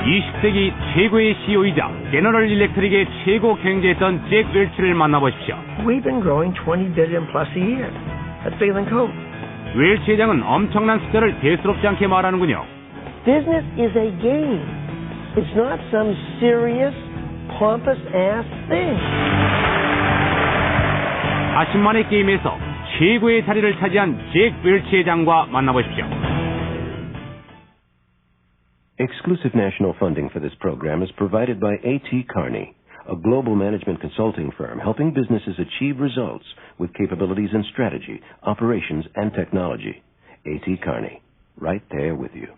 20세기 최고의 CEO이자 제너럴 일렉트릭의 최고 경영자였던 잭 웰치를 만나보십시오. We've been growing 20 billion plus a year. That's bigger than Coke. 웰치 회장은 엄청난 숫자를 대수롭지 않게 말하는군요. Business is a game. It's not some serious, pompous ass thing. 자신만의 게임에서 최고의 자리를 차지한 잭 웰치 회장과 만나보십시오. Exclusive national funding for this program is provided by A.T. Kearney, a global management consulting firm helping businesses achieve results with capabilities in strategy, operations, and technology. A.T. Kearney, right there with you.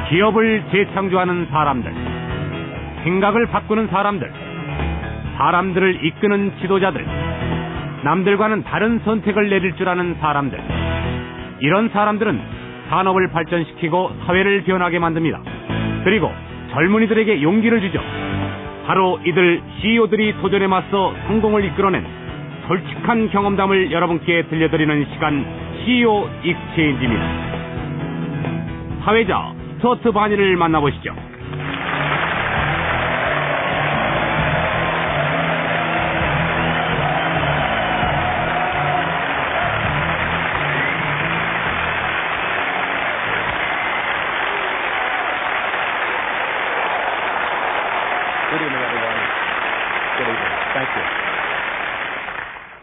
기업을 재창조하는 사람들, 생각을 바꾸는 사람들, 사람들을 이끄는 지도자들, 남들과는 다른 선택을 내릴 줄 아는 사람들. 이런 사람들은 산업을 발전시키고 사회를 변하게 만듭니다. 그리고 젊은이들에게 용기를 주죠. 바로 이들 CEO들이 도전에 맞서 성공을 이끌어낸 솔직한 경험담을 여러분께 들려드리는 시간, CEO 익스체인지입니다. 사회자 스튜어트 바니를 만나보시죠.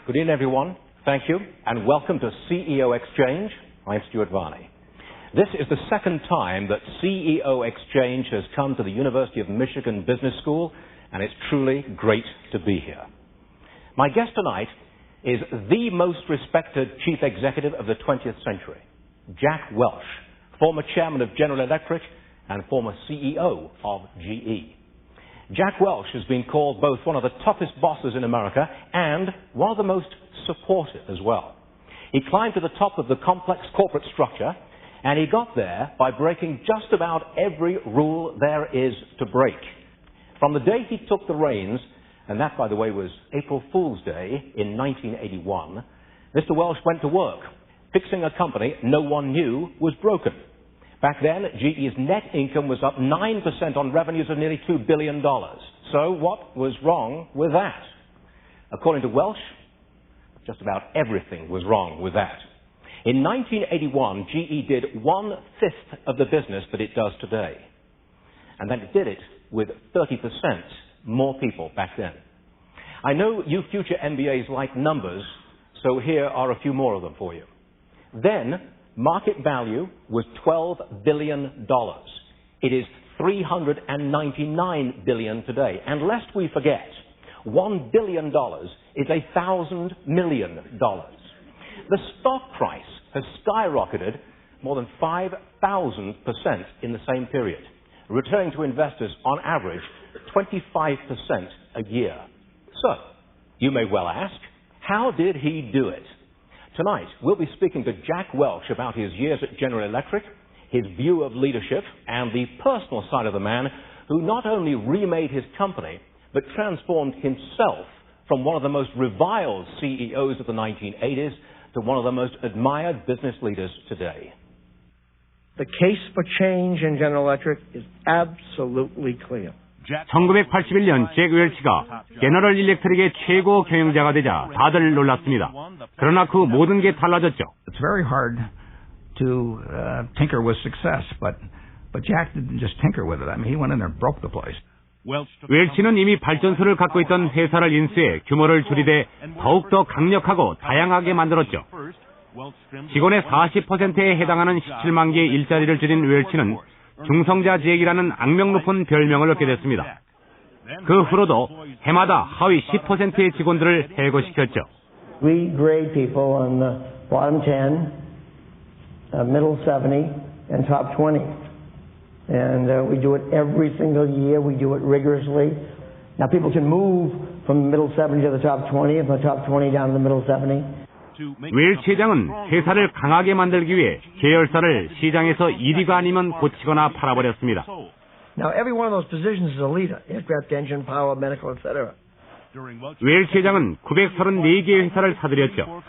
Good evening, everyone. Thank you, and welcome to CEO Exchange. I'm Stuart Varney. This is the second time that CEO Exchange has come to the University of Michigan Business School, and it's truly great to be here. My guest tonight is the most respected chief executive of the 20th century, Jack Welch, former chairman of General Electric and former CEO of GE. Jack Welch has been called both one of the toughest bosses in America and one of the most supportive as well. He climbed to the top of the complex corporate structure, and he got there by breaking just about every rule there is to break. From the day he took the reins, and that, by the way, was April Fool's Day in 1981, Mr. Welch went to work, fixing a company no one knew was broken. Back then, GE's net income was up 9% on revenues of nearly $2 billion. So what was wrong with that? According to Welch, just about everything was wrong with that. In 1981, GE did 1/5 of the business that it does today. And then it did it with 30% more people back then. I know you future MBAs like numbers, so here are a few more of them for you. Then, market value was $12 billion. It is $399 billion today. And lest we forget, $1 billion is $1,000 million. The stock price has skyrocketed more than 5,000% in the same period, returning to investors on average 25% a year. So, you may well ask, how did he do it? Tonight, we'll be speaking to Jack Welch about his years at General Electric, his view of leadership, and the personal side of the man who not only remade his company, but transformed himself from one of the most reviled CEOs of the 1980s to one of the most admired business leaders today. The case for change in General Electric is absolutely clear. 1981년 잭 웰치가 제너럴 일렉트릭의 최고 경영자가 되자 다들 놀랐습니다. 그러나 그 모든 게 달라졌죠. It's very hard to tinker with success, but Jack didn't just tinker with it. I mean, he went in there and broke the place. 웰치는 이미 발전소를 갖고 있던 회사를 인수해 규모를 줄이되 더욱더 강력하고 다양하게 만들었죠. 직원의 40%에 해당하는 17만 개의 일자리를 줄인 웰치는 중성자 잭이라는 악명 높은 별명을 얻게 됐습니다. 그 후로도 해마다 하위 10%의 직원들을 해고시켰죠. We grade people on the bottom 10, middle 70, and top 20. And we do it every single year. We do it rigorously. Now people can move from the middle 70 to the top 20, and from the top 20 down to the middle 70. 웰치 회장은 회사를 강하게 만들기 위해 계열사를 시장에서 1위가 아니면 고치거나 팔아버렸습니다. Now every one of those positions is a leader. Aircraft engine, power, medical, etc. 웰치 회장은 934개의 회사를 사들였죠.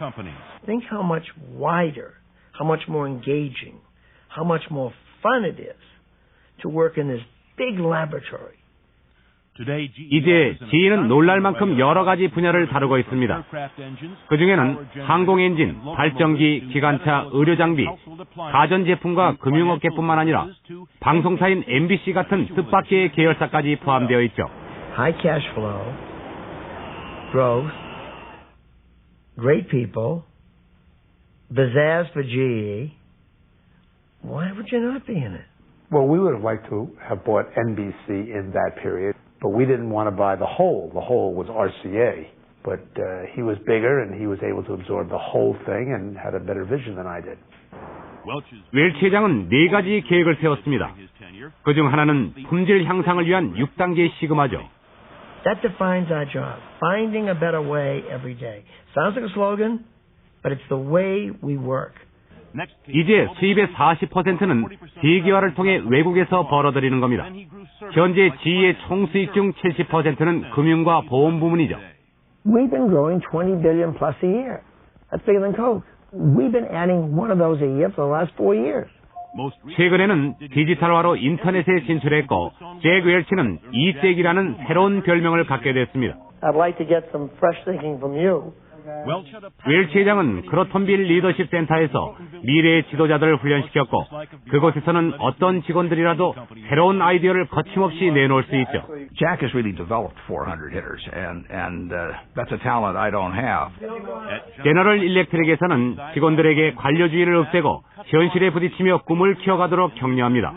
Think how much wider, how much more engaging, how much more fun it is to work in this big laboratory. 이제 GE는 놀랄 만큼 여러 가지 분야를 다루고 있습니다. 그중에는 항공 엔진, 발전기, 기관차, 의료 장비, 가전제품과 금융업계뿐만 아니라 방송사인 MBC 같은 뜻밖의 계열사까지 포함되어 있죠. High cash flow, growth, great people, pizzazz for GE. Why would you not be in it? Well, we would have liked to have bought NBC in that period, but we didn't want to buy the whole. The whole was RCA, but he was bigger and he was able to absorb the whole thing and had a better vision than I did. 웰치 회장은 4가지 계획을 세웠습니다. 그중 하나는 품질 향상을 위한 6단계 시그마죠. That defines our job. Finding a better way every day. Sounds like a slogan, but it's the way we work. 이제 수입의 40%는 대기화를 통해 외국에서 벌어들이는 겁니다. 현재 GE의 총수익 중 70%는 금융과 보험 부문이죠. We've been growing 20 billion plus a year. That's bigger than Coke. We've been adding one of those a year for the last 4 years. 최근에는 디지털화로 인터넷에 진출했고 잭 웰치는 이잭이라는 새로운 별명을 갖게 됐습니다. I'd like to get some fresh thinking from you. 웰치 회장은 크로턴빌 리더십 센터에서 미래의 지도자들을 훈련시켰고 그곳에서는 어떤 직원들이라도 새로운 아이디어를 거침없이 내놓을 수 있죠. Jack has really developed 400 hitters, and that's a talent I don't have. 제너럴 일렉트릭에서는 직원들에게 관료주의를 없애고 현실에 부딪히며 꿈을 키워가도록 격려합니다.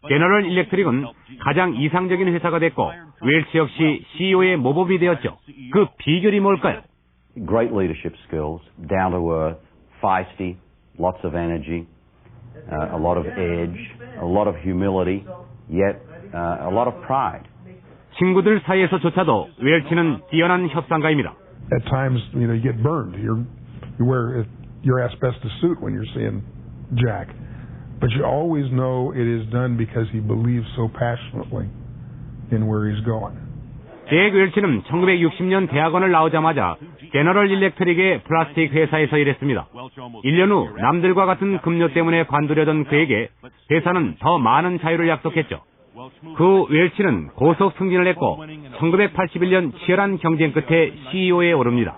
제너럴 일렉트릭은 가장 이상적인 회사가 됐고 웰치 역시 CEO의 모범이 되었죠. 그 비결이 뭘까요? Great leadership skills, down to earth, feisty, lots of energy, a lot of edge, a lot of humility, yet a lot of pride. 친구들 사이에서조차도 웰치는 뛰어난 협상가입니다. At times, you get burned. You wear your asbestos suit when you're seeing Jack, but you always know it is done because he believes so passionately in where he's going. 잭 웰치는 1960년 대학원을 나오자마자 제너럴 일렉트릭의 플라스틱 회사에서 일했습니다. 1년 후 남들과 같은 급료 때문에 관두려던 그에게 회사는 더 많은 자유를 약속했죠. 그 웰치는 고속 승진을 했고 1981년 치열한 경쟁 끝에 CEO에 오릅니다.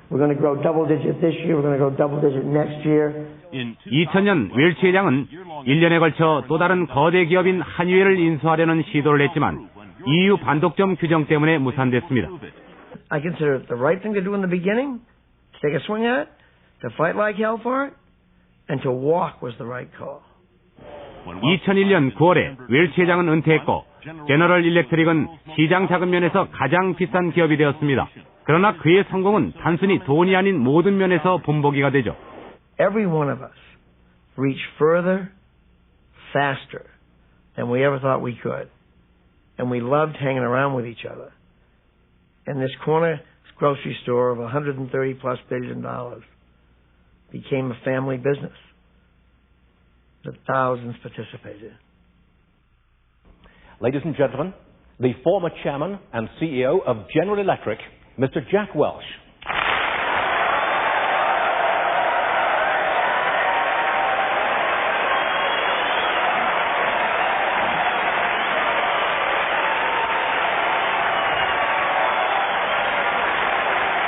We're going to grow double digit this year. We're going to grow double digit next year. 2000년 웰치 회장은 1년에 걸쳐 또 다른 거대 기업인 한유엘을 인수하려는 시도를 했지만 EU 반독점 규정 때문에 무산됐습니다. I consider it the right thing to do in the beginning, to take a swing at it, to fight like hell for it, and to walk was the right call. 2001년 9월에 웰치 회장은 은퇴했고 제너럴 일렉트릭은 시장 자금 면에서 가장 비싼 기업이 되었습니다. 그러나 그의 성공은 단순히 돈이 아닌 모든 면에서 본보기가 되죠. Every one of us reached further, faster than we ever thought we could. And we loved hanging around with each other. And this corner grocery store of $130+ billion became a family business that thousands participated. Ladies and gentlemen, the former chairman and CEO of General Electric, Mr. Jack Welch.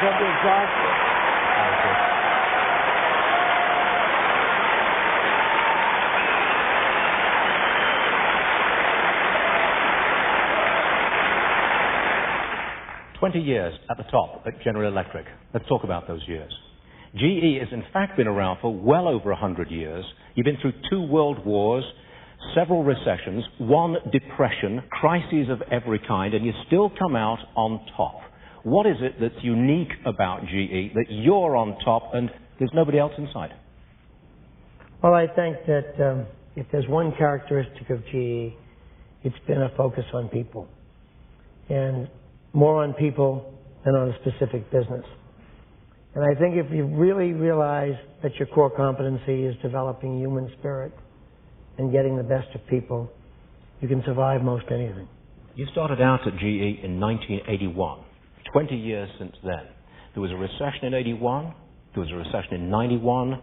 Don't be exhausted. "20 years at the top at General Electric. Let's talk about those years. GE has in fact been around for well over 100 years. You've been through 2 world wars, several recessions, 1 depression, crises of every kind, and you still come out on top. What is it that's unique about GE that you're on top and there's nobody else inside? Well, I think that if there's one characteristic of GE, it's been a focus on people. And more on people than on a specific business. And I think if you really realize that your core competency is developing human spirit and getting the best of people, you can survive most anything. You started out at GE in 1981. 20 years since then. There was a recession in 81. There was a recession in 91.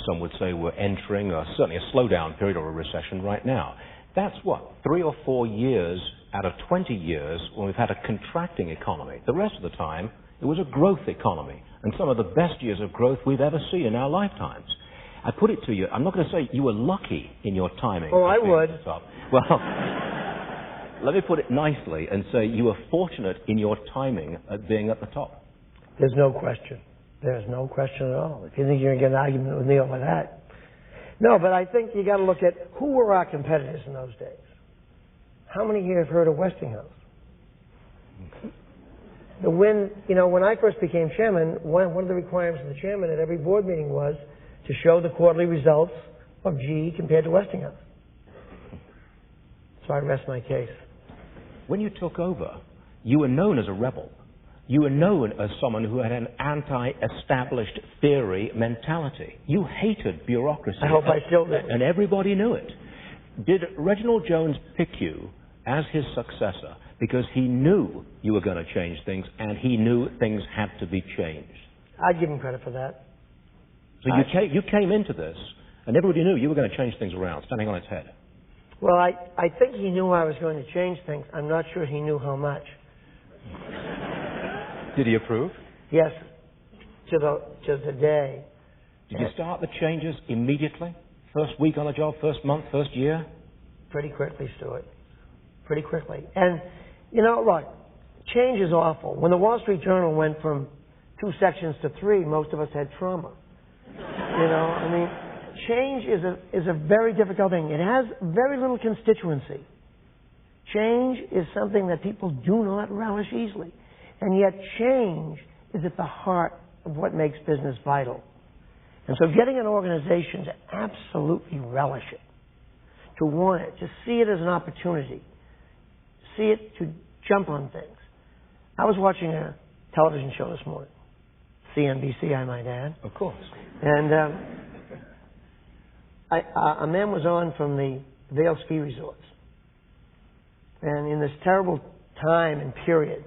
Some would say we're entering certainly a slowdown period or a recession right now. That's what, 3 or 4 years out of 20 years when we've had a contracting economy. The rest of the time, it was a growth economy, and some of the best years of growth we've ever seen in our lifetimes. I put it to you, I'm not going to say you were lucky in your timing. Oh, I would. Well, let me put it nicely and say you were fortunate in your timing at being at the top. There's no question. There's no question at all. If you think you're going to get an argument with me over that. No, but I think you got to look at who were our competitors in those days. How many here have heard of Westinghouse? When I first became chairman, one of the requirements of the chairman at every board meeting was to show the quarterly results of GE compared to Westinghouse. So I rest my case. When you took over, you were known as a rebel. You were known as someone who had an anti-established theory mentality. You hated bureaucracy. I hope I still do. And everybody knew it. Did Reginald Jones pick you as his successor because he knew you were going to change things and he knew things had to be changed? I'd give him credit for that. So you came into this and everybody knew you were going to change things around, standing on its head. Well, I think he knew I was going to change things. I'm not sure he knew how much. Did he approve? Yes, to the day. Did you start the changes immediately? First week on the job, first month, first year? Pretty quickly, Stuart. Pretty quickly. And, look, change is awful. When the Wall Street Journal went from 2 sections to 3, most of us had trauma. Change is a very difficult thing. It has very little constituency. Change is something that people do not relish easily. And yet change is at the heart of what makes business vital. And so getting an organization to absolutely relish it, to want it, to see it as an opportunity, see it to jump on things. I was watching a television show this morning, CNBC, I might add. Of course. And a man was on from the Vail ski resorts. And in this terrible time and period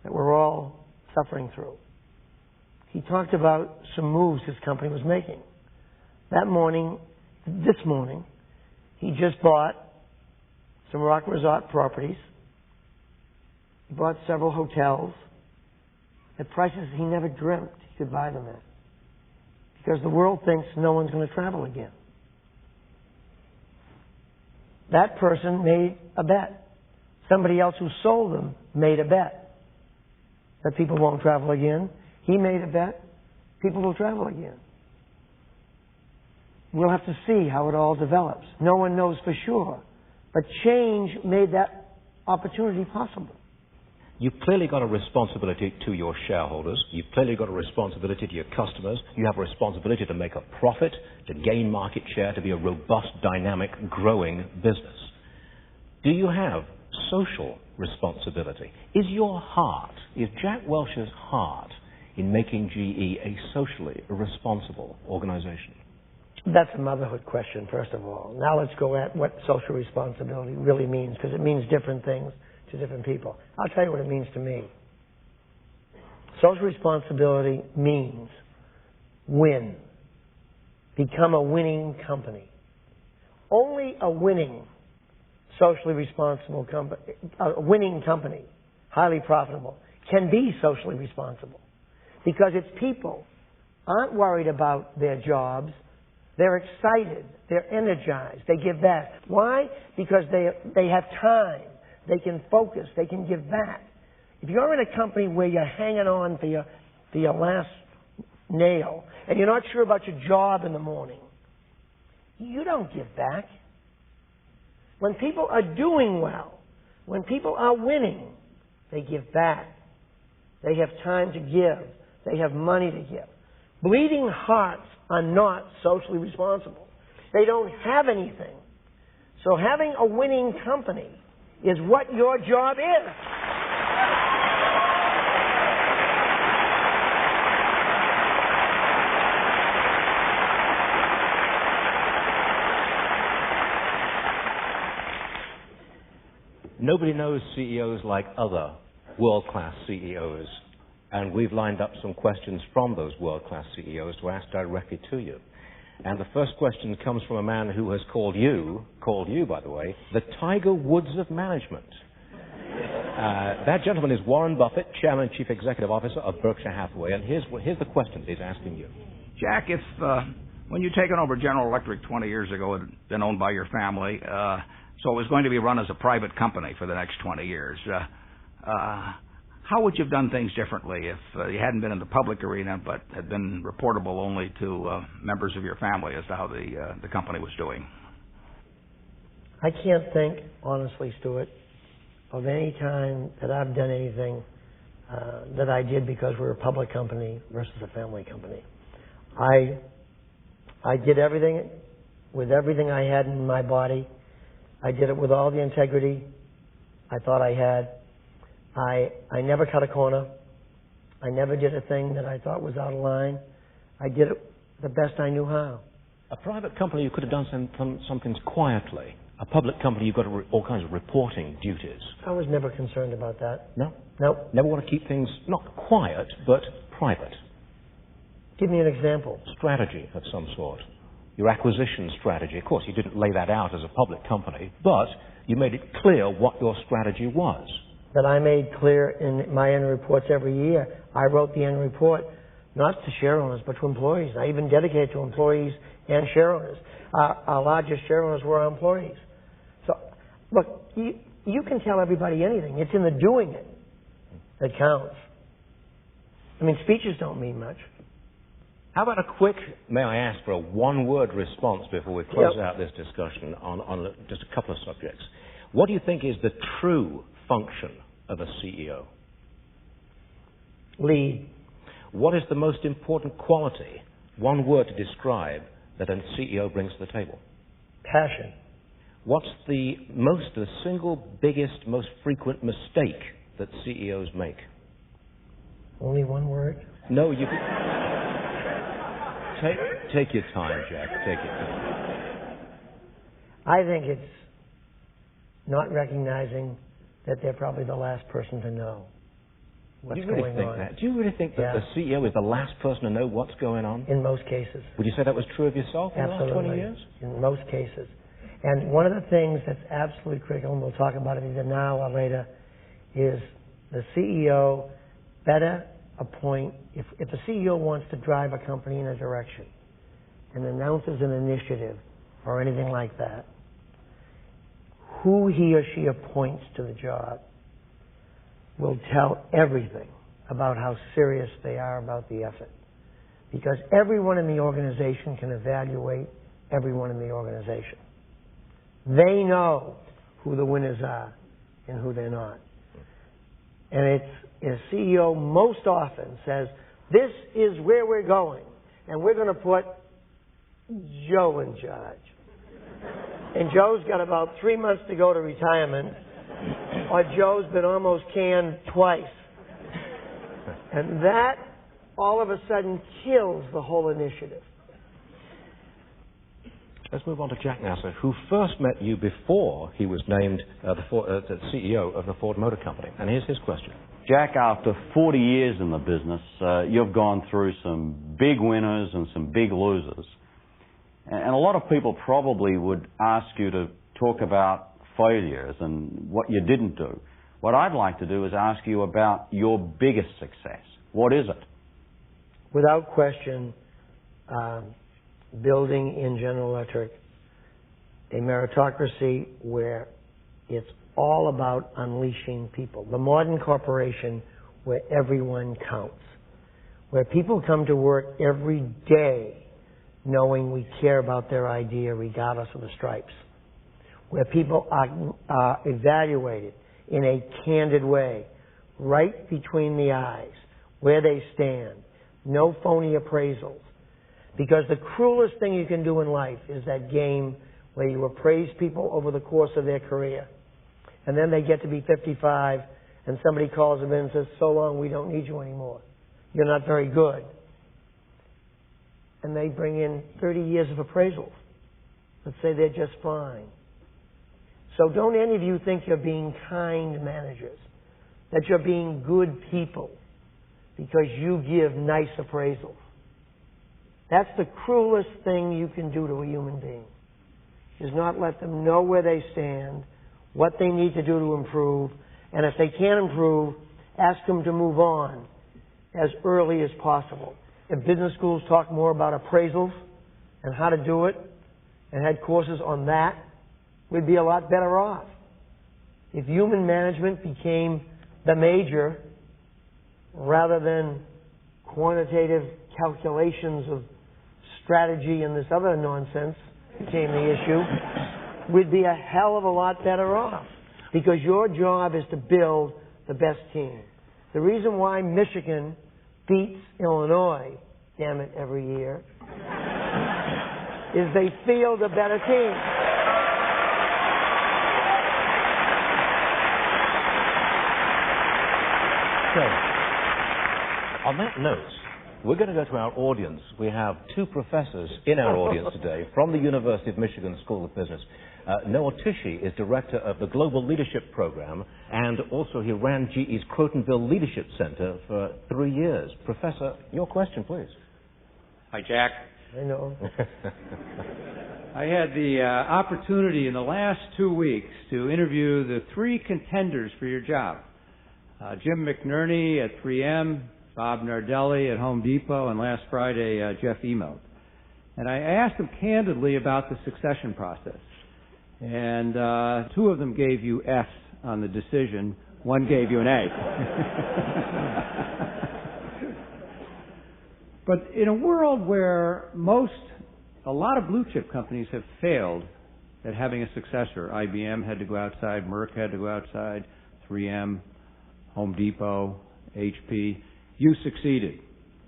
that we're all suffering through, he talked about some moves his company was making. This morning, he just bought some rock resort properties. He bought several hotels at prices he never dreamt he could buy them at. Because the world thinks no one's going to travel again. That person made a bet. Somebody else who sold them made a bet that people won't travel again. He made a bet people will travel again. We'll have to see how it all develops. No one knows for sure. But change made that opportunity possible. You've clearly got a responsibility to your shareholders. You've clearly got a responsibility to your customers. You have a responsibility to make a profit, to gain market share, to be a robust, dynamic, growing business. Do you have social responsibility? Is Jack Welch's heart in making GE a socially responsible organization? That's a motherhood question, first of all. Now let's go at what social responsibility really means, because it means different things to different people. I'll tell you what it means to me. Social responsibility means win. Become a winning company. Only a winning, socially responsible company, a winning company, highly profitable, can be socially responsible. Because its people aren't worried about their jobs. They're excited. They're energized. They give back. Why? Because they have time. They can focus. They can give back. If you're in a company where you're hanging on for your last nail and you're not sure about your job in the morning, you don't give back. When people are doing well, when people are winning, they give back. They have time to give. They have money to give. Bleeding hearts are not socially responsible. They don't have anything. So having a winning company is what your job is. Nobody knows CEOs like other world-class CEOs. And we've lined up some questions from those world-class CEOs to ask directly to you. And the first question comes from a man who has called you, by the way, the Tiger Woods of management. That gentleman is Warren Buffett, Chairman and Chief Executive Officer of Berkshire Hathaway, and here's the question he's asking you. Jack, if when you taken over General Electric 20 years ago, it had been owned by your family, so it was going to be run as a private company for the next 20 years, how would you have done things differently if you hadn't been in the public arena but had been reportable only to members of your family as to how the company was doing? I can't think, honestly, Stuart, of any time that I've done anything that I did because we're a public company versus a family company. I did everything with everything I had in my body. I did it with all the integrity I thought I had. I never cut a corner. I never did a thing that I thought was out of line. I did it the best I knew how. A private company, you could have done some things quietly. A public company, you've got all kinds of reporting duties. I was never concerned about that. No? Nope. Never want to keep things not quiet, but private. Give me an example. Strategy of some sort. Your acquisition strategy. Of course, you didn't lay that out as a public company, but you made it clear what your strategy was. That I made clear in my annual reports every year. I wrote the annual report not to share owners, but to employees. I even dedicated to employees and share owners. Our largest share owners were our employees. So, look, you can tell everybody anything. It's in the doing it that counts. I mean, speeches don't mean much. How about a quick, may I ask for a one-word response before we close out this discussion on just a couple of subjects. What do you think is the true function of a CEO? Lead. What is the most important quality, one word to describe, that a CEO brings to the table? Passion. What's the single biggest, most frequent mistake that CEOs make? Only one word? No, you can... Take your time, Jack. Take your time. I think it's not recognizing that they're probably the last person to know what's going on. That? Do you really think that the CEO is the last person to know what's going on? In most cases. Would you say that was true of yourself in the last 20 years? In most cases. And one of the things that's absolutely critical, and we'll talk about it either now or later, is the CEO better appoint, if a CEO wants to drive a company in a direction and announces an initiative or anything like that, who he or she appoints to the job will tell everything about how serious they are about the effort. Because everyone in the organization can evaluate everyone in the organization. They know who the winners are and who they're not. And a CEO most often says, this is where we're going, and we're going to put Joe in charge. And Joe's got about 3 months to go to retirement, or Joe's been almost canned twice. And that, all of a sudden, kills the whole initiative. Let's move on to Jack now, sir, who first met you before he was named the CEO of the Ford Motor Company. And here's his question. Jack, after 40 years in the business, you've gone through some big winners and some big losers. And a lot of people probably would ask you to talk about failures and what you didn't do. What I'd like to do is ask you about your biggest success. What is it? Without question, building in General Electric a meritocracy where it's all about unleashing people. The modern corporation where everyone counts. Where people come to work every day knowing we care about their idea regardless of the stripes. Where people are evaluated in a candid way, right between the eyes, where they stand. No phony appraisals. Because the cruelest thing you can do in life is that game where you appraise people over the course of their career. And then they get to be 55 and somebody calls them in and says, so long, we don't need you anymore. You're not very good. And they bring in 30 years of appraisals. Let's say they're just fine. So don't any of you think you're being kind managers, that you're being good people because you give nice appraisals. That's the cruelest thing you can do to a human being, is not let them know where they stand, what they need to do to improve, and if they can't improve, ask them to move on as early as possible. If business schools talk more about appraisals and how to do it, and had courses on that, we'd be a lot better off. If human management became the major, rather than quantitative calculations of strategy and this other nonsense became the issue, we'd be a hell of a lot better off. Because your job is to build the best team. The reason why Michigan beats Illinois, damn it, every year, is they field a better team. So, on that note, we're going to go to our audience. We have two professors in our audience today from the University of Michigan School of Business. Noah Tichy is director of the Global Leadership Program, and also he ran GE's Crotonville Leadership Center for 3 years. Professor, your question, please. Hi, Jack. I know. I had the opportunity in the last 2 weeks to interview the 3 contenders for your job. Jim McNerney at 3M, Bob Nardelli at Home Depot, and last Friday, Jeff Immelt. And I asked them candidly about the succession process. And 2 of them gave you F's on the decision. 1 gave you an A. But in a world where a lot of blue chip companies have failed at having a successor, IBM had to go outside, Merck had to go outside, 3M, Home Depot, HP, you succeeded.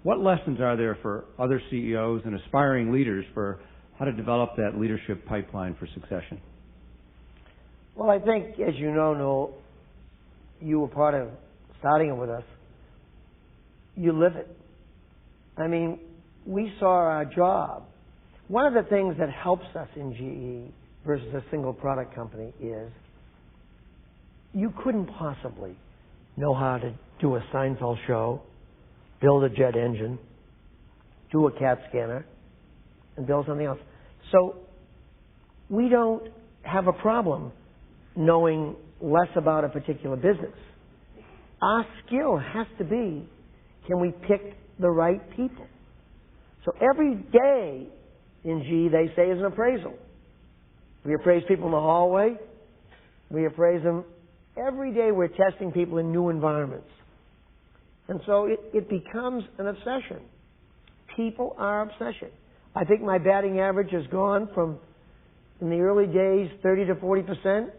What lessons are there for other CEOs and aspiring leaders for how to develop that leadership pipeline for succession? Well, I think, as you know, Noel, you were part of starting it with us. You live it. I mean, we saw our job. One of the things that helps us in GE versus a single product company is you couldn't possibly know how to do a Seinfeld show, build a jet engine, do a CAT scanner, and build something else. So we don't have a problem knowing less about a particular business. Our skill has to be, can we pick the right people? So every day in GE, they say, is an appraisal. We appraise people in the hallway. We appraise them. Every day we're testing people in new environments. And so it becomes an obsession. People are obsession. I think my batting average has gone from, in the early days, 30 to 40%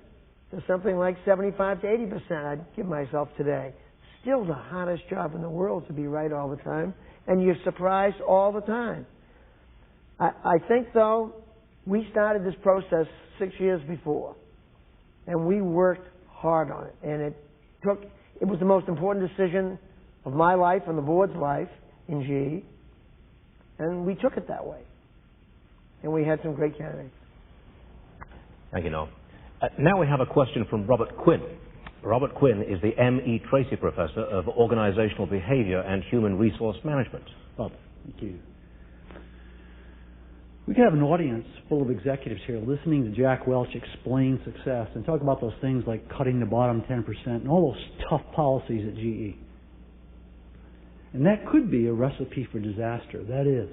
to something like 75 to 80% I'd give myself today. Still the hardest job in the world to be right all the time, and you're surprised all the time. I think, though, we started this process 6 years before, and we worked hard on it, and it was the most important decision of my life and the board's life in GE, and we took it that way, and we had some great candidates. Thank you, Noel. Now we have a question from Robert Quinn. Robert Quinn is the M.E. Tracy Professor of Organizational Behavior and Human Resource Management. Bob. Thank you. We could have an audience full of executives here listening to Jack Welch explain success and talk about those things like cutting the bottom 10% and all those tough policies at GE. And that could be a recipe for disaster. That is,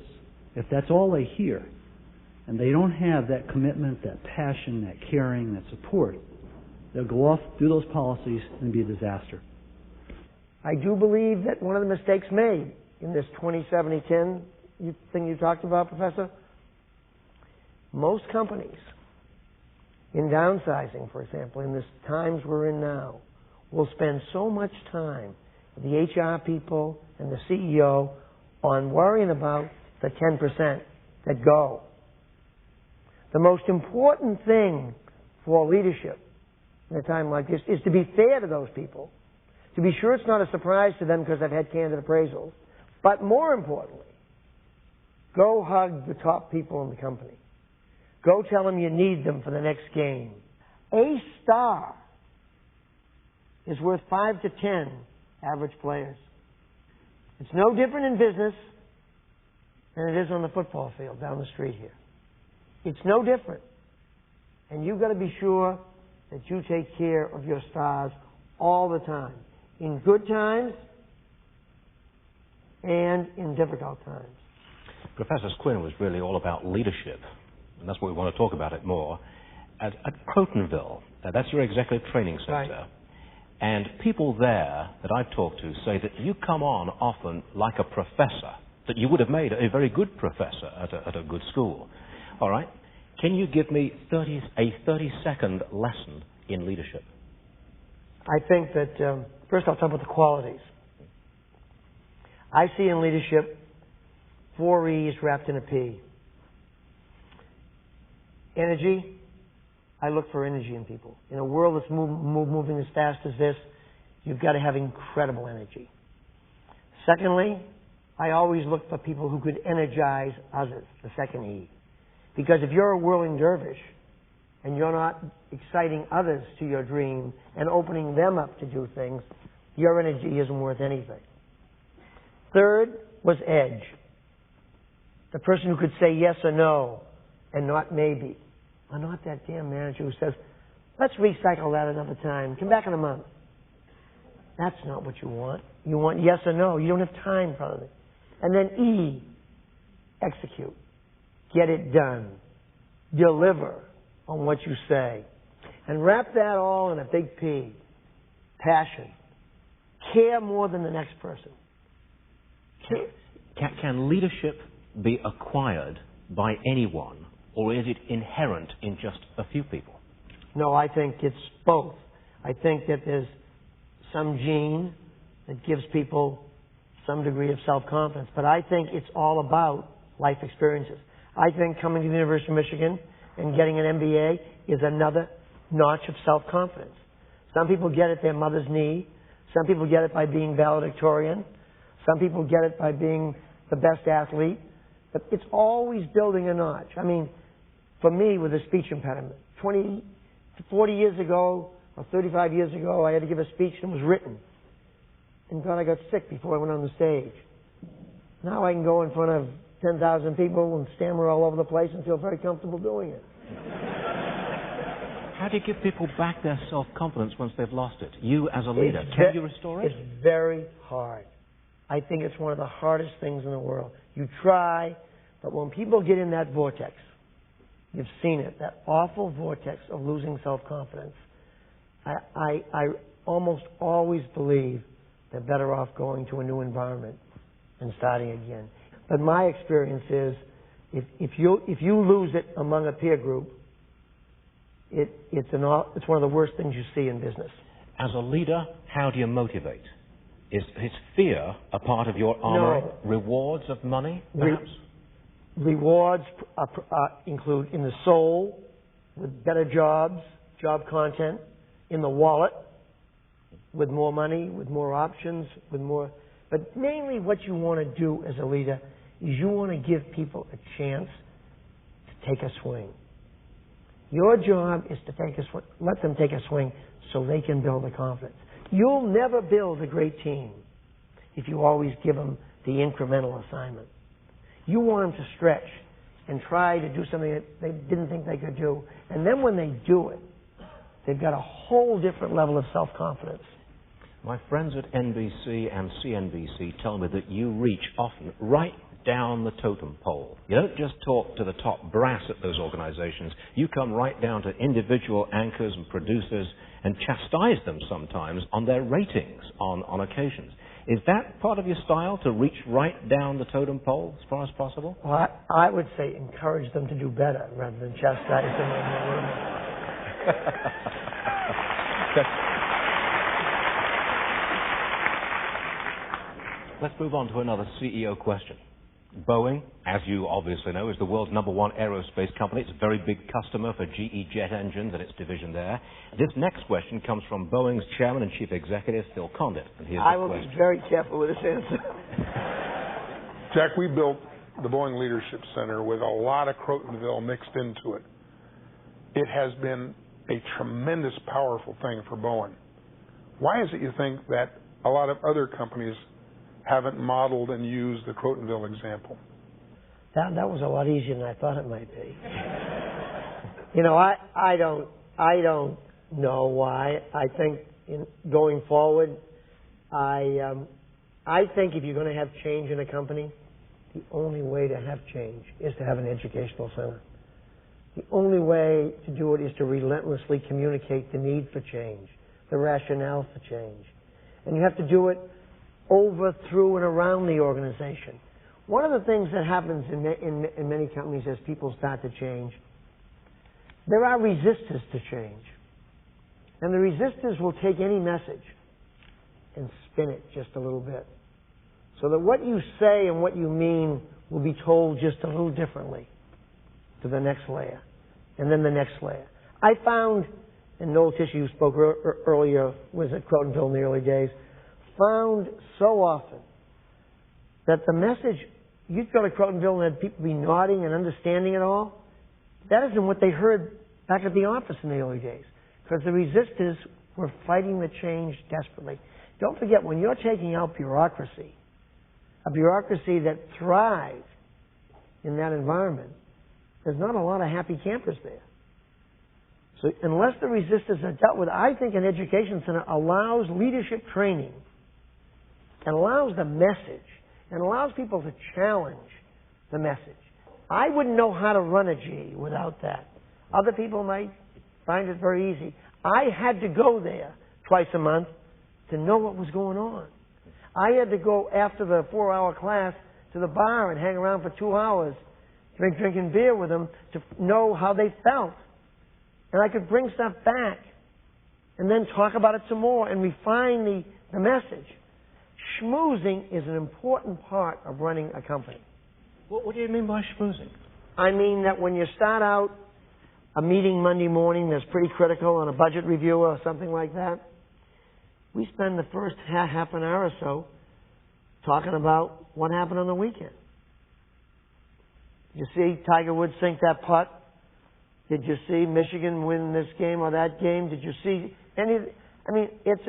if that's all they hear, and they don't have that commitment, that passion, that caring, that support, they'll go off, do those policies, and be a disaster. I do believe that one of the mistakes made in this 20-70-10 thing you talked about, Professor, most companies, in downsizing, for example, in the times we're in now, will spend so much time, the HR people and the CEO, on worrying about the 10% that go. The most important thing for leadership in a time like this is to be fair to those people, to be sure it's not a surprise to them because they've had candidate appraisals, but more importantly, go hug the top people in the company. Go tell them you need them for the next game. A star is worth 5 to 10 average players. It's no different in business. than it is on the football field down the street here. It's no different. And you've got to be sure that you take care of your stars all the time, in good times and in difficult times. Professor Quinn was really all about leadership, and that's what we want to talk about it more. At Crotonville, that's your executive training center, right. And people there that I've talked to say that you come on often like a professor, that you would have made a very good professor at a good school. All right? Can you give me a 30-second lesson in leadership? I think that, first I'll talk about the qualities. I see in leadership 4 E's wrapped in a P. Energy. I look for energy in people. In a world that's moving as fast as this, you've got to have incredible energy. Secondly, I always look for people who could energize others, the second E. Because if you're a whirling dervish and you're not exciting others to your dream and opening them up to do things, your energy isn't worth anything. Third was edge. The person who could say yes or no and not maybe. Or not that damn manager who says, let's recycle that another time. Come back in a month. That's not what you want. You want yes or no. You don't have time for it. And then E, execute. Get it done. Deliver on what you say. And wrap that all in a big P. Passion. Care more than the next person. Can leadership be acquired by anyone, or is it inherent in just a few people? No, I think it's both. I think that there's some gene that gives people some degree of self-confidence, but I think it's all about life experiences. I think coming to the University of Michigan and getting an MBA is another notch of self-confidence. Some people get it their mother's knee. Some people get it by being valedictorian. Some people get it by being the best athlete. But it's always building a notch. I mean, for me, with a speech impediment, 40 years ago or 35 years ago, I had to give a speech and it was written. And God, I got sick before I went on the stage. Now I can go in front of 10,000 people and stammer all over the place and feel very comfortable doing it. How do you give people back their self-confidence once they've lost it? You as a leader, can you restore it? It's very hard. I think it's one of the hardest things in the world. You try, but when people get in that vortex, you've seen it, that awful vortex of losing self-confidence, I almost always believe they're better off going to a new environment and starting again. But my experience is, if you lose it among a peer group, it's one of the worst things you see in business. As a leader, how do you motivate? Is fear a part of your armor? No. Rewards of money, perhaps? Rewards include in the soul, with better jobs, job content, in the wallet, with more money, with more options, with more. But mainly what you want to do as a leader is you want to give people a chance to take a swing. Your job is to let them take a swing so they can build the confidence. You'll never build a great team if you always give them the incremental assignment. You want them to stretch and try to do something that they didn't think they could do. And then when they do it, they've got a whole different level of self-confidence. My friends at NBC and CNBC tell me that you reach often right down the totem pole. You don't just talk to the top brass at those organizations. You come right down to individual anchors and producers and chastise them sometimes on their ratings on occasions. Is that part of your style, to reach right down the totem pole as far as possible? Well, I would say encourage them to do better rather than chastise them on their ratings. Let's move on to another CEO question. Boeing, as you obviously know, is the world's #1 aerospace company. It's a very big customer for GE jet engines and its division there. This next question comes from Boeing's Chairman and Chief Executive, Phil Condit. And here's I the will question. be very careful with this answer. Jack, we built the Boeing Leadership Center with a lot of Crotonville mixed into it. It has been a tremendous, powerful thing for Boeing. Why is it you think that a lot of other companies haven't modeled and used the Crotonville example? That was a lot easier than I thought it might be. You know, I don't know why. I think going forward, I think if you're going to have change in a company, the only way to have change is to have an educational center. The only way to do it is to relentlessly communicate the need for change, the rationale for change. And you have to do it over, through, and around the organization. One of the things that happens in many companies as people start to change, there are resistors to change. And the resistors will take any message and spin it just a little bit. So that what you say and what you mean will be told just a little differently to the next layer, and then the next layer. I found, and Noel Tishy, who spoke earlier, was at Crotonville in the early days, found so often that the message, you'd go to Crotonville and have people be nodding and understanding it all. That isn't what they heard back at the office in the early days, because the resistors were fighting the change desperately. Don't forget, when you're taking out bureaucracy, a bureaucracy that thrives in that environment, there's not a lot of happy campers there. So unless the resistors are dealt with, I think an education center allows leadership training and allows the message and allows people to challenge the message. I wouldn't know how to run a GE without that. Other people might find it very easy. I had to go there twice a month to know what was going on. I had to go after the 4-hour class to the bar and hang around for 2 hours, drinking beer with them to know how they felt. And I could bring stuff back and then talk about it some more and refine the message. Schmoozing is an important part of running a company. What do you mean by schmoozing? I mean that when you start out a meeting Monday morning that's pretty critical on a budget review or something like that, we spend the first half an hour or so talking about what happened on the weekend. Did you see Tiger Woods sink that putt? Did you see Michigan win this game or that game? Did you see any? I mean, it's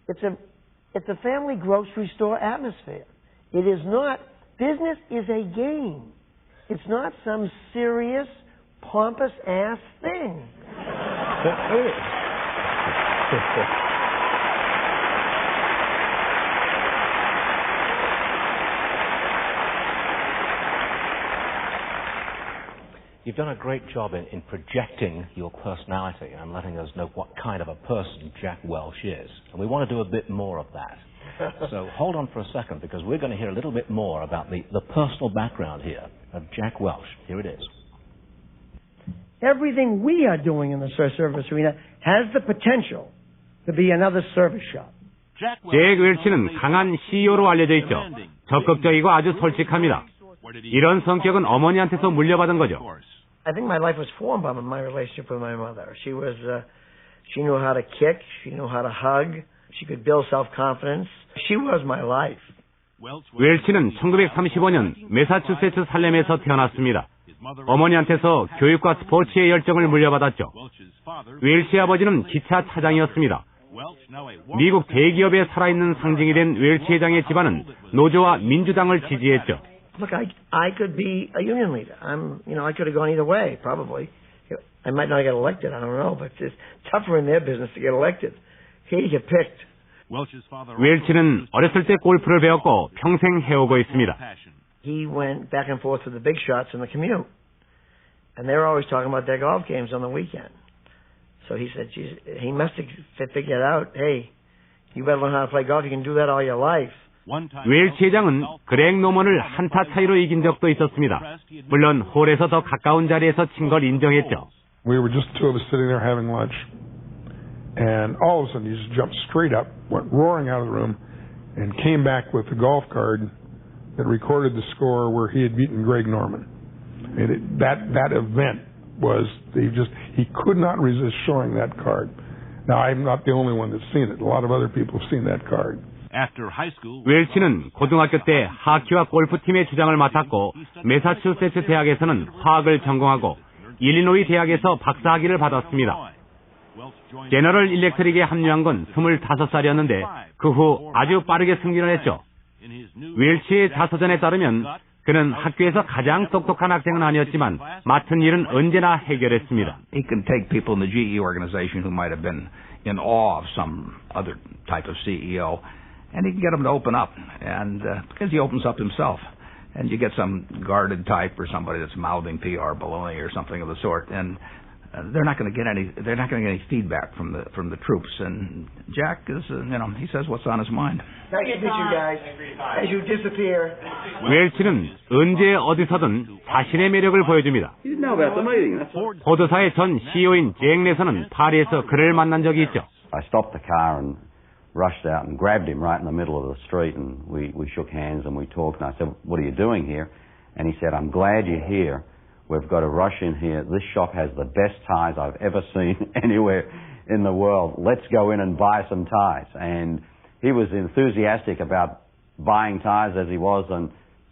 a family grocery store atmosphere. It is not. Business is a game. It's not some serious, pompous ass thing. It is. You've done a great job in projecting your personality and letting us know what kind of a person Jack Welch is. And we want to do a bit more of that. So hold on for a second, because we're going to hear a little bit more about the personal background here of Jack Welch. Here it is. Everything we are doing in the service arena has the potential to be another service shop. 잭 웰치는 강한 CEO로 알려져 있죠. 적극적이고 아주 솔직합니다. 이런 성격은 어머니한테서 물려받은 거죠. I think my life was formed by my relationship with my mother. She knew how to kick, she knew how to hug, she could build self-confidence. She was my life. 웰치는 1935년 매사추세츠 살렘에서 태어났습니다. 어머니한테서 교육과 스포츠의 열정을 물려받았죠. 웰치의 아버지는 기차 차장이었습니다. 미국 대기업에 살아있는 상징이 된 웰치 회장의 집안은 노조와 민주당을 지지했죠. Look, I could be a union leader. I could have gone either way, probably. I might not get elected, I don't know, but it's tougher in their business to get elected. Here you get picked. 웰치는 어렸을 때 골프를 배웠고 평생 해오고 있습니다. He went back and forth with the big shots in the commute. And they were always talking about their golf games on the weekend. So he said, geez, he must have figured out, hey, you better learn how to play golf. You can do that all your life. 웰치 회장은 그렉 노먼을 한타 차이로 이긴 적도 있었습니다. 물론 홀에서 더 가까운 자리에서 친 걸 인정했죠. We were just two of us sitting there having lunch. And all of a sudden he just jumped straight up, went roaring out of the room, and came back with the golf card that recorded the score where he had beaten Greg Norman. And that event was, he could not resist showing that card. Now, I'm not the only one that's seen it. A lot of other people have seen that card. 웰치는 고등학교 때 하키와 골프팀의 주장을 맡았고 매사추세츠 대학에서는 화학을 전공하고 일리노이 대학에서 박사학위를 받았습니다. 제너럴 일렉트릭에 합류한 건 25살이었는데 그 후 아주 빠르게 승진을 했죠. 웰치의 자서전에 따르면 그는 학교에서 가장 똑똑한 학생은 아니었지만 맡은 일은 언제나 해결했습니다. He can take people in the GE organization who might have been in awe of some other type of CEO, and he can get them to open up, and because he opens up himself. And you get some guarded type or somebody that's mouthing PR baloney or something of the sort, and they're not going to get any feedback from the troops. And Jack is, he says what's on his mind. Nice to meet you guys. As you disappear. 웰치는 언제 어디서든 자신의 매력을 보여줍니다. 포드사의 전 CEO인 잭 레서는 파리에서 그를 만난 적이 있죠. I stopped the car and rushed out and grabbed him right in the middle of the street, and we shook hands and we talked, and I said, "What are you doing here?" And he said, "I'm glad you're here. We've got to rush in here. This shop has the best ties I've ever seen anywhere in the world. Let's go in and buy some ties." And he was enthusiastic about buying ties as he was on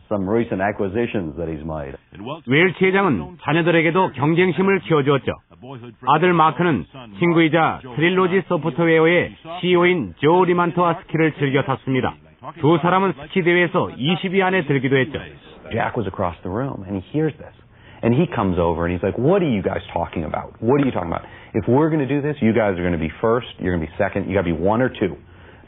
some recent acquisitions that he's made. 웰치 회장은 자녀들에게도 경쟁심을 키워주었죠. 아들 마크는 친구이자 트릴로지 소프트웨어의 CEO인 조 리만토와 스키를 즐겨 탔습니다. 두 사람은 스키 대회에서 20위 안에 들기도 했죠. Jack was across the room, and he hears this. And he comes over, and he's like, "What are you guys talking about? What are you talking about? If we're going to do this, you guys are going to be first, you're going to be second, you got to be one or two.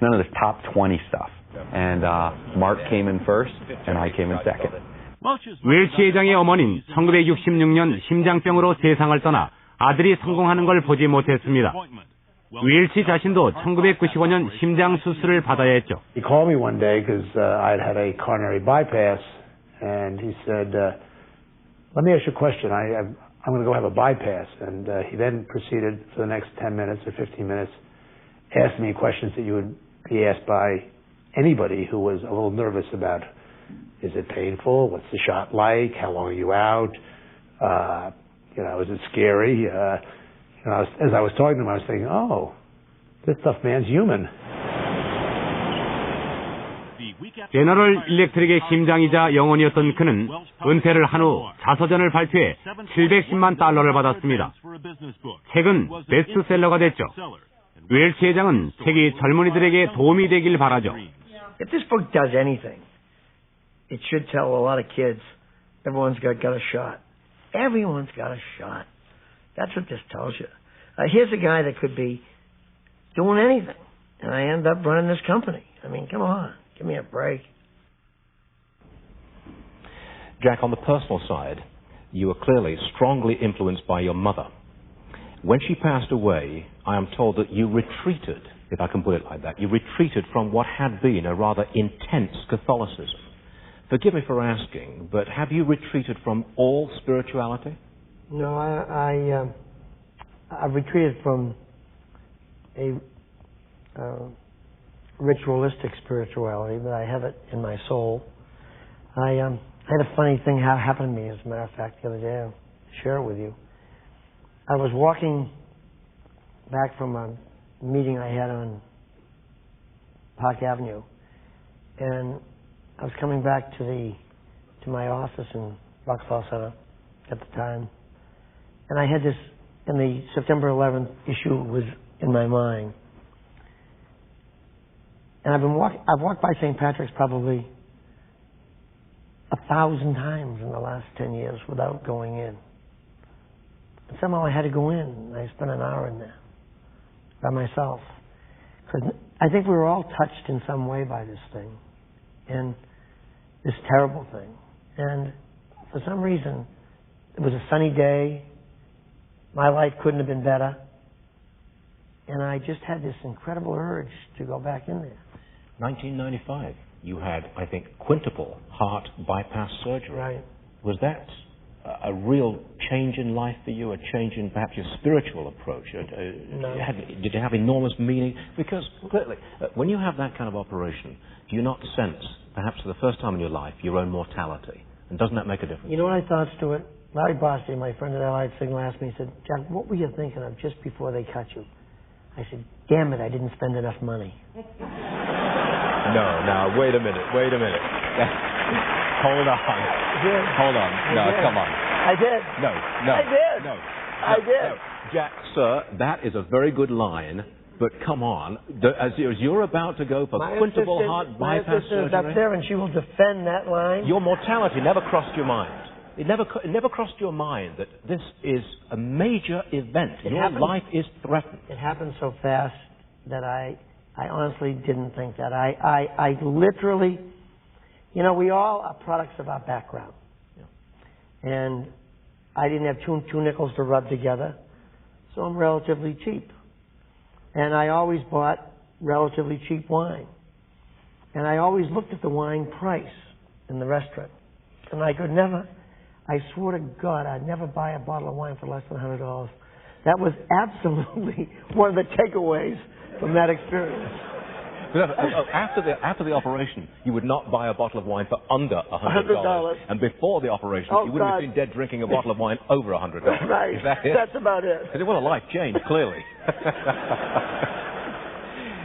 None of this top 20 stuff." And Mark came in first, and I came in second. 웰치 회장의 어머니는 1966년 심장병으로 세상을 떠나 아들이 성공하는 걸 보지 못했습니다. 웰치 자신도 1995년 심장 수술을 받아야 했죠. He called me one day because I'd had a coronary bypass, and he said, "Let me ask you a question. I'm going to go have a bypass." And he then proceeded for the next 10 minutes or 15 minutes, asked me questions that you would be asked by anybody who was a little nervous about, is it painful? What's the shot like? How long are you out? Is it scary? As I was talking to him, I was thinking, oh, this tough man's human. 제너럴 일렉트릭의 심장이자 영혼이었던 그는 은퇴를 한 후 자서전을 발표해 710만 달러를 받았습니다. 책은 베스트셀러가 됐죠. 웰치 회장은 책이 젊은이들에게 도움이 되길 바라죠. If this book does anything, it should tell a lot of kids, everyone's got a shot. Everyone's got a shot. That's what this tells you. Here's a guy that could be doing anything, and I end up running this company. I mean, come on, give me a break. Jack, on the personal side, you were clearly strongly influenced by your mother. When she passed away, I am told that you retreated, if I can put it like that. You retreated from what had been a rather intense Catholicism. Forgive me for asking, but have you retreated from all spirituality? No, I've retreated from a ritualistic spirituality, but I have it in my soul. I had a funny thing happen to me, as a matter of fact, the other day. I'll share it with you. I was walking back from a meeting I had on Park Avenue, and I was coming back to my office in Rockefeller Center at the time, and I had this, and the September 11th issue was in my mind. And I've walked by St. Patrick's probably 1,000 times in the last 10 years without going in. And somehow I had to go in. I spent an hour in there by myself. Because I think we were all touched in some way by this thing. And this terrible thing. And for some reason, it was a sunny day. My life couldn't have been better. And I just had this incredible urge to go back in there. 1995, you had, I think, quintuple heart bypass surgery. Right. Was that a real change in life for you, a change in perhaps your spiritual approach? No. Did it have enormous meaning? Because clearly, when you have that kind of operation, do you not sense, perhaps for the first time in your life, your own mortality? And doesn't that make a difference? You know what I thought, Stuart? Larry Bosti, my friend at Allied Signal, asked me, he said, "Jack, what were you thinking of just before they cut you?" I said, "Damn it, I didn't spend enough money." No, wait a minute. Hold on. Hold on. No, come on. I did. No. I did. No. I did. Jack, sir, that is a very good line, But come on, as you're about to go for quintuple heart bypass surgery, up there, and she will defend that line. Your mortality never crossed your mind. It never crossed your mind that this is a major event. Your life is threatened. It happened so fast that I honestly didn't think that. I literally, we all are products of our background. Yeah. And I didn't have two nickels to rub together, so I'm relatively cheap. And I always bought relatively cheap wine. And I always looked at the wine price in the restaurant. And I swore to God, I'd never buy a bottle of wine for less than $100. That was absolutely one of the takeaways from that experience. After the operation, you would not buy a bottle of wine for under $100. And before the operation, you wouldn't have been dead drinking a bottle of wine over $100. Right. Is that it? That's about it. Because it was a life change, clearly.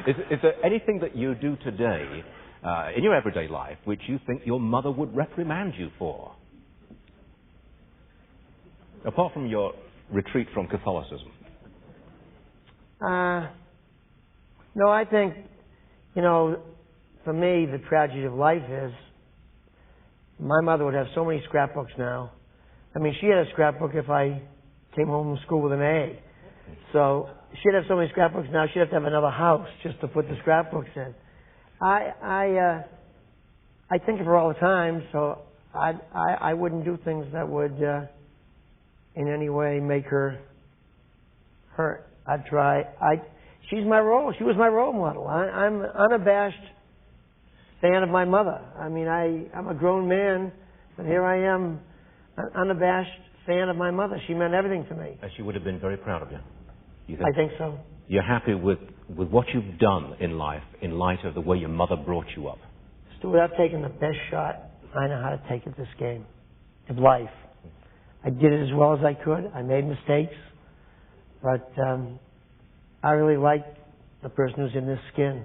Is there anything that you do today in your everyday life which you think your mother would reprimand you for? Apart from your retreat from Catholicism. No, I think, for me, the tragedy of life is my mother would have so many scrapbooks now. I mean, she had a scrapbook if I came home from school with an A. So she'd have so many scrapbooks now, she'd have to have another house just to put the scrapbooks in. I think of her all the time, so I wouldn't do things that would in any way make her hurt. I'd try. She was my role model. I'm an unabashed fan of my mother. I mean, I'm a grown man, but here I am, an unabashed fan of my mother. She meant everything to me. And she would have been very proud of you. I think so. You're happy with what you've done in life in light of the way your mother brought you up? Stuart, I've taken the best shot I know how to take at this game of life. I did it as well as I could. I made mistakes. But I really like the person who's in this skin.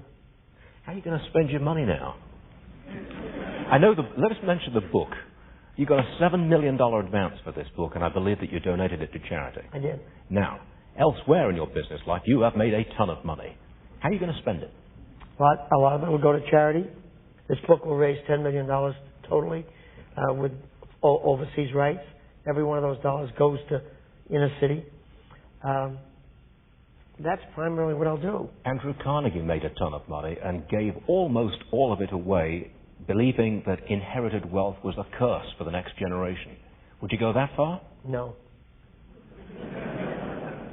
How are you going to spend your money now? I know. Let us mention the book. You got a $7 million advance for this book, and I believe that you donated it to charity. I did. Now, elsewhere in your business life, you have made a ton of money. How are you going to spend it? Well, a lot of it will go to charity. This book will raise $10 million totally with overseas rights. Every one of those dollars goes to inner city. That's primarily what I'll do. Andrew Carnegie made a ton of money and gave almost all of it away, believing that inherited wealth was a curse for the next generation. Would you go that far? No.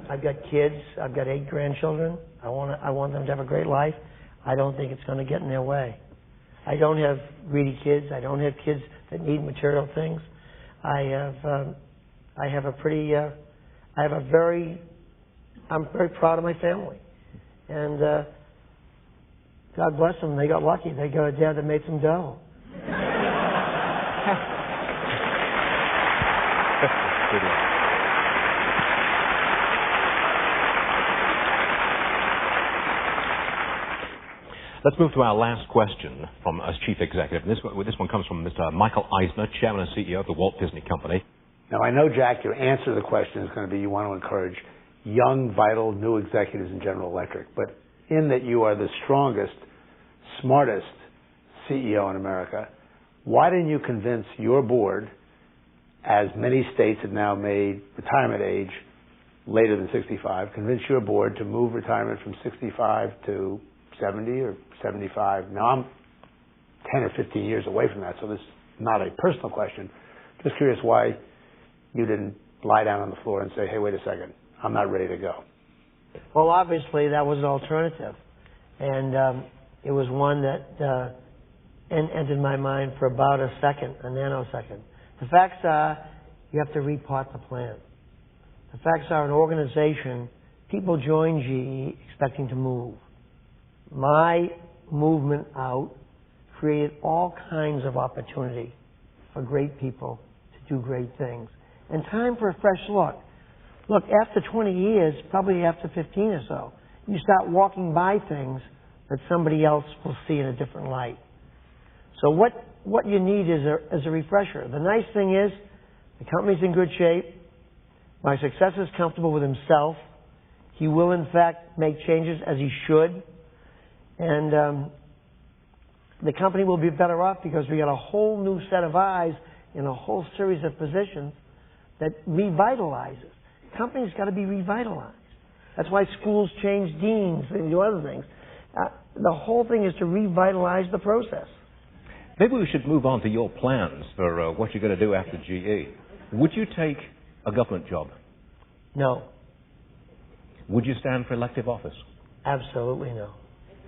I've got kids. I've got 8 grandchildren. I want them to have a great life. I don't think it's going to get in their way. I don't have greedy kids. I don't have kids that need material things. I'm very proud of my family. And God bless them. They got lucky. They got a dad that made some dough. Let's move to our last question from as Chief Executive. This one comes from Mr. Michael Eisner, Chairman and CEO of the Walt Disney Company. Now, I know, Jack, your answer to the question is going to be you want to encourage young, vital, new executives in General Electric. But in that you are the strongest, smartest CEO in America, why didn't you convince your board, as many states have now made retirement age later than 65, convince your board to move retirement from 65 to 70 or 75? Now, I'm 10 or 15 years away from that, so this is not a personal question. Just curious why you didn't lie down on the floor and say, hey, wait a second, I'm not ready to go. Well, obviously, that was an alternative. And it was one that entered my mind for about a nanosecond. The facts are, you have to repart the plan. The facts are, an organization, people join GE expecting to move. My movement out created all kinds of opportunity for great people to do great things. And time for a fresh look. Look, after 20 years, probably after 15 or so, you start walking by things that somebody else will see in a different light. So what you need is a refresher. The nice thing is, the company's in good shape. My successor is comfortable with himself. He will, in fact, make changes as he should. And the company will be better off because we got a whole new set of eyes in a whole series of positions that revitalizes. Companies got to be revitalized. That's why schools change deans and do other things. The whole thing is to revitalize the process. Maybe we should move on to your plans for what you're going to do after GE. Would you take a government job? No. Would you stand for elective office? Absolutely no.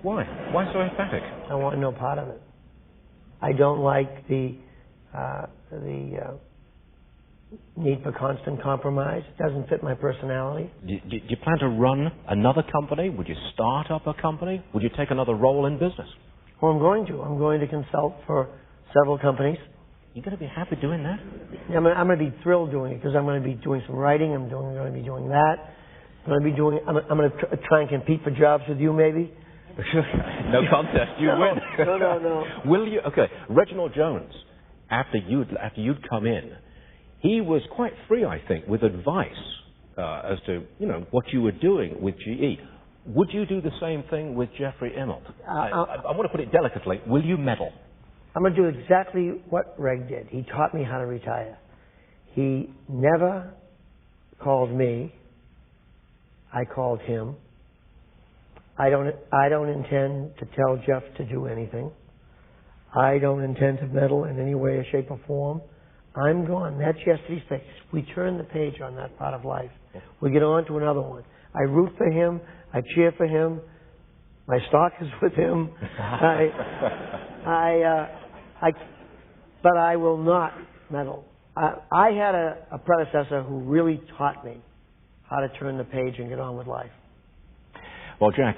Why? Why so emphatic? I want no part of it. I don't like the need for constant compromise. It doesn't fit my personality. Do you plan to run another company? Would you start up a company? Would you take another role in business? Well, I'm going to. I'm going to consult for several companies. You're going to be happy doing that? I'm going to be thrilled doing it because I'm going to be doing some writing. I'm going to be doing that. I'm going to try and compete for jobs with you, maybe. No contest. You win. No. Will you? Okay. Reginald Jones, after you'd come in, he was quite free, I think, with advice as to what you were doing with GE. Would you do the same thing with Jeffrey Immelt? I want to put it delicately. Will you meddle? I'm going to do exactly what Reg did. He taught me how to retire. He never called me. I called him. I don't intend to tell Jeff to do anything. I don't intend to meddle in any way, shape, or form. I'm gone. That's yesterday's thing. We turn the page on that part of life. We get on to another one. I root for him. I cheer for him. My stock is with him. But I will not meddle. I had a predecessor who really taught me how to turn the page and get on with life. Well, Jack,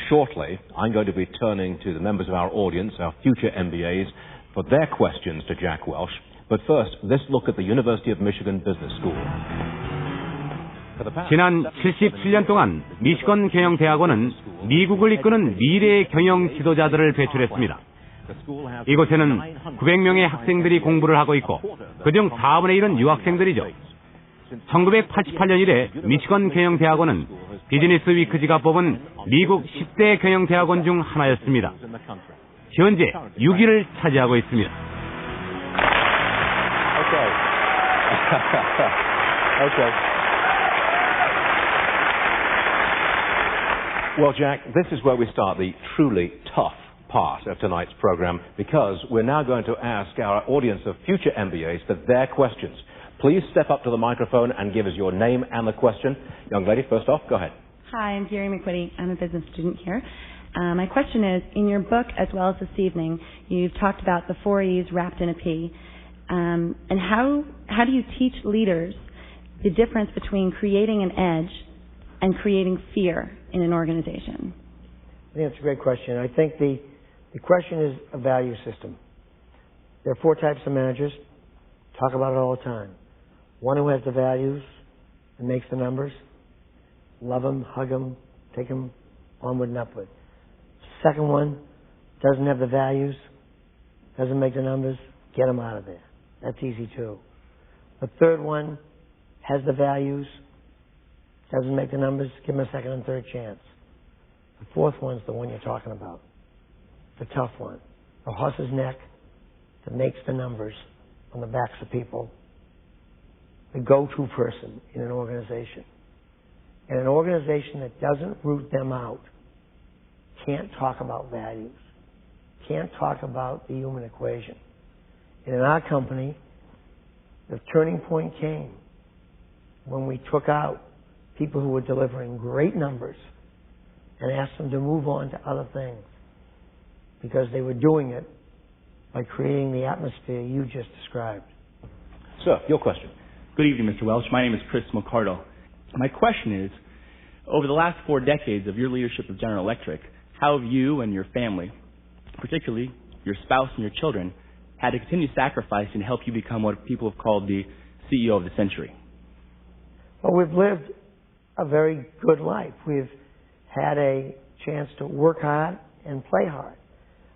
shortly I'm going to be turning to the members of our audience, our future MBAs, for their questions to Jack Welch. But first, let's look at the University of Michigan Business School. 지난 77년 동안 미시건 경영대학원은 미국을 이끄는 미래의 경영 지도자들을 배출했습니다. 이곳에는 900명의 학생들이 공부를 하고 있고 그중 4분의 1은 유학생들이죠. 1988년 이래 미시건 경영대학원은 비즈니스 위크지가 뽑은 미국 10대 경영대학원 중 하나였습니다. 현재 6위를 차지하고 있습니다. Okay. Well, Jack, this is where we start the truly tough part of tonight's program because we're now going to ask our audience of future MBAs for their questions. Please step up to the microphone and give us your name and the question. Young lady, first off, go ahead. Hi, I'm Gary McWitty. I'm a business student here. My question is, in your book as well as this evening, you've talked about the 4 E's wrapped in a P. And how do you teach leaders the difference between creating an edge and creating fear in an organization? I think that's a great question. I think the question is a value system. There are 4 types of managers. Talk about it all the time. One who has the values and makes the numbers. Love them, hug them, take them onward and upward. Second one doesn't have the values, doesn't make the numbers, get them out of there. That's easy too. The third one has the values, doesn't make the numbers, give them a second and third chance. The fourth one's the one you're talking about. The tough one. The horse's neck that makes the numbers on the backs of people. The go-to person in an organization. And an organization that doesn't root them out can't talk about values, can't talk about the human equation. And in our company, the turning point came when we took out people who were delivering great numbers and asked them to move on to other things because they were doing it by creating the atmosphere you just described. Sir, your question. Good evening, Mr. Welch. My name is Chris McCardle. My question is, over the last 4 decades of your leadership of General Electric, how have you and your family, particularly your spouse and your children, had to continue sacrificing to help you become what people have called the CEO of the century? Well, we've lived a very good life. We've had a chance to work hard and play hard.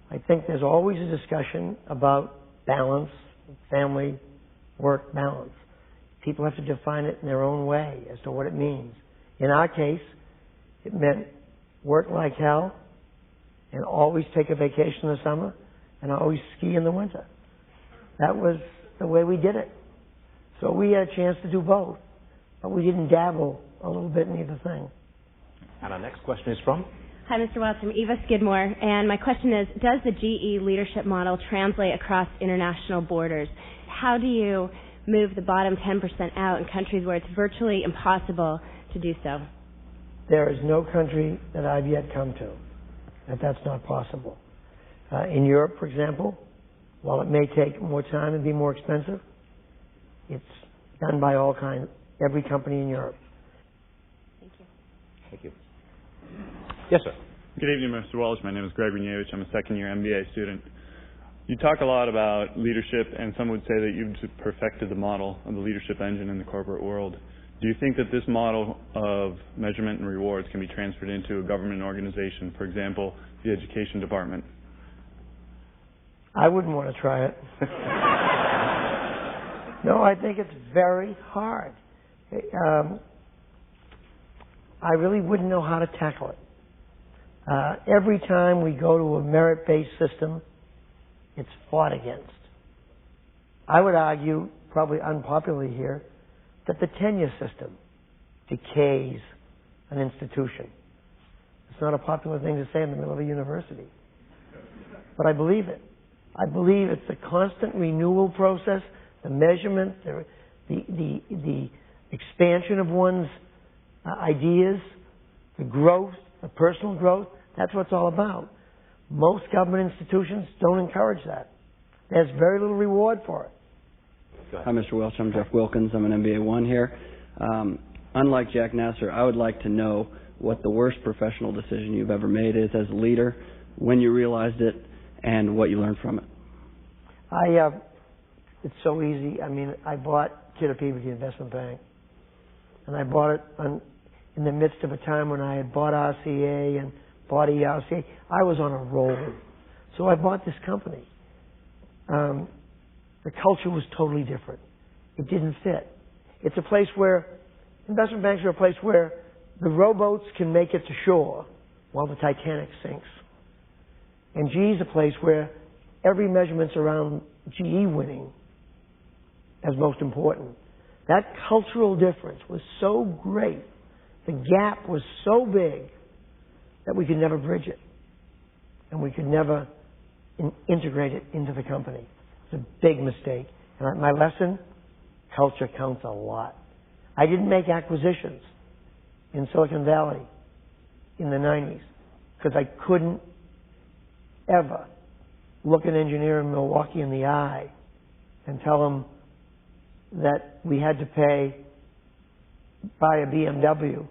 I think there's always a discussion about balance, family, work balance. People have to define it in their own way as to what it means. In our case, It meant work like hell and always take a vacation in the summer and always ski in the winter. That was the way we did it. So we had a chance to do both, but we didn't dabble a little bit in either thing. And our next question is from? Hi, Mr. Welch. I'm Eva Skidmore, and my question is, does the GE leadership model translate across international borders? How do you move the bottom 10% out in countries where it's virtually impossible to do so? There is no country that I've yet come to that's not possible. In Europe, for example, while it may take more time and be more expensive, it's done by every company in Europe. Thank you. Thank you. Yes, sir. Good evening, Mr. Welch. My name is Greg Renievich. I'm a second-year MBA student. You talk a lot about leadership, and some would say that you've perfected the model of the leadership engine in the corporate world. Do you think that this model of measurement and rewards can be transferred into a government organization, for example, the education department? I wouldn't want to try it. No, I think it's very hard. I really wouldn't know how to tackle it. Every time we go to a merit-based system, it's fought against. I would argue, probably unpopularly here, that the tenure system decays an institution. It's not a popular thing to say in the middle of a university. But I believe it. I believe it's the constant renewal process, the measurement, the expansion of one's ideas, the growth, the personal growth. That's what it's all about. Most government institutions don't encourage that. There's very little reward for it. Hi, Mr. Welch. I'm Jeff Wilkins. I'm an MBA 1 here. Unlike Jack Nasser, I would like to know what the worst professional decision you've ever made is as a leader, when you realized it, and what you learned from it. It's so easy. I mean, I bought Kidder Peabody Investment Bank, and I bought it in the midst of a time when I had bought RCA and bought ERCA. I was on a roll. So I bought this company. The culture was totally different. It didn't fit. It's a place where, investment banks are a place where the rowboats can make it to shore while the Titanic sinks. And GE is a place where every measurement's around GE winning as most important. That cultural difference was so great, the gap was so big, that we could never bridge it. And we could never integrate it into the company. It's a big mistake. And my lesson, culture counts a lot. I didn't make acquisitions in Silicon Valley in the 90s because I couldn't ever look an engineer in Milwaukee in the eye and tell him that we had to buy a BMW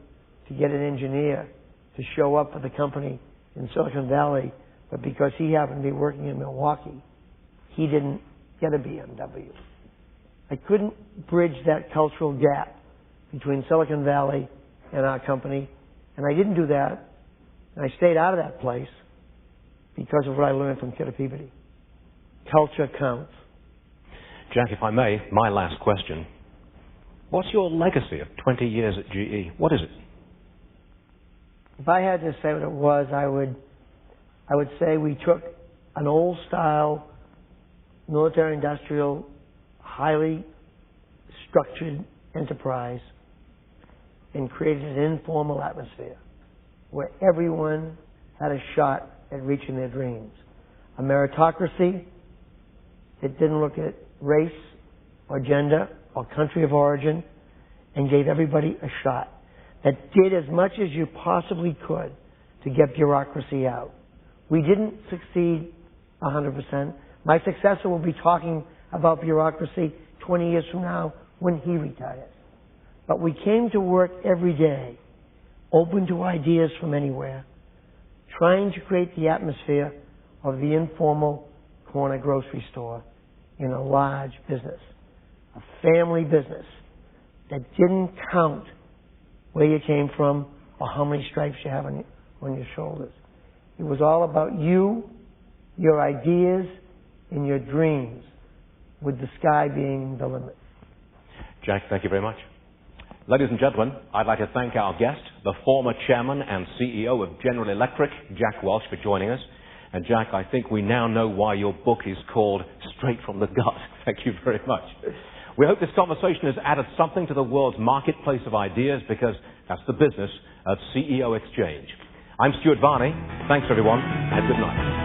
to get an engineer to show up for the company in Silicon Valley, but because he happened to be working in Milwaukee, he didn't get a BMW. I couldn't bridge that cultural gap between Silicon Valley and our company, and I didn't do that, and I stayed out of that place because of what I learned from Kidder Peabody. Culture counts. Jack, if I may, my last question. What's your legacy of 20 years at GE? What is it? If I had to say what it was, I would say we took an old-style, military-industrial, highly structured enterprise and created an informal atmosphere where everyone had a shot at reaching their dreams. A meritocracy that didn't look at race or gender or country of origin and gave everybody a shot. That did as much as you possibly could to get bureaucracy out. We didn't succeed 100%. My successor will be talking about bureaucracy 20 years from now when he retires. But we came to work every day, open to ideas from anywhere, trying to create the atmosphere of the informal corner grocery store in a large business, a family business that didn't count where you came from or how many stripes you have on your shoulders. It was all about you, your ideas, and your dreams, with the sky being the limit. Jack, thank you very much. Ladies and gentlemen, I'd like to thank our guest, the former chairman and CEO of General Electric, Jack Welch, for joining us. And Jack, I think we now know why your book is called Straight from the Gut. Thank you very much. We hope this conversation has added something to the world's marketplace of ideas, because that's the business of CEO Exchange. I'm Stuart Varney. Thanks, everyone, and good night.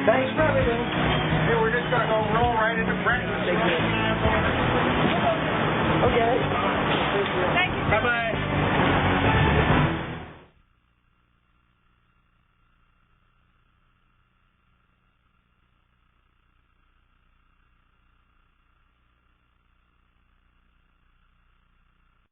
Thanks for everything. Hey, we're just going to go roll right into breakfast. Okay. Thank you. Bye-bye.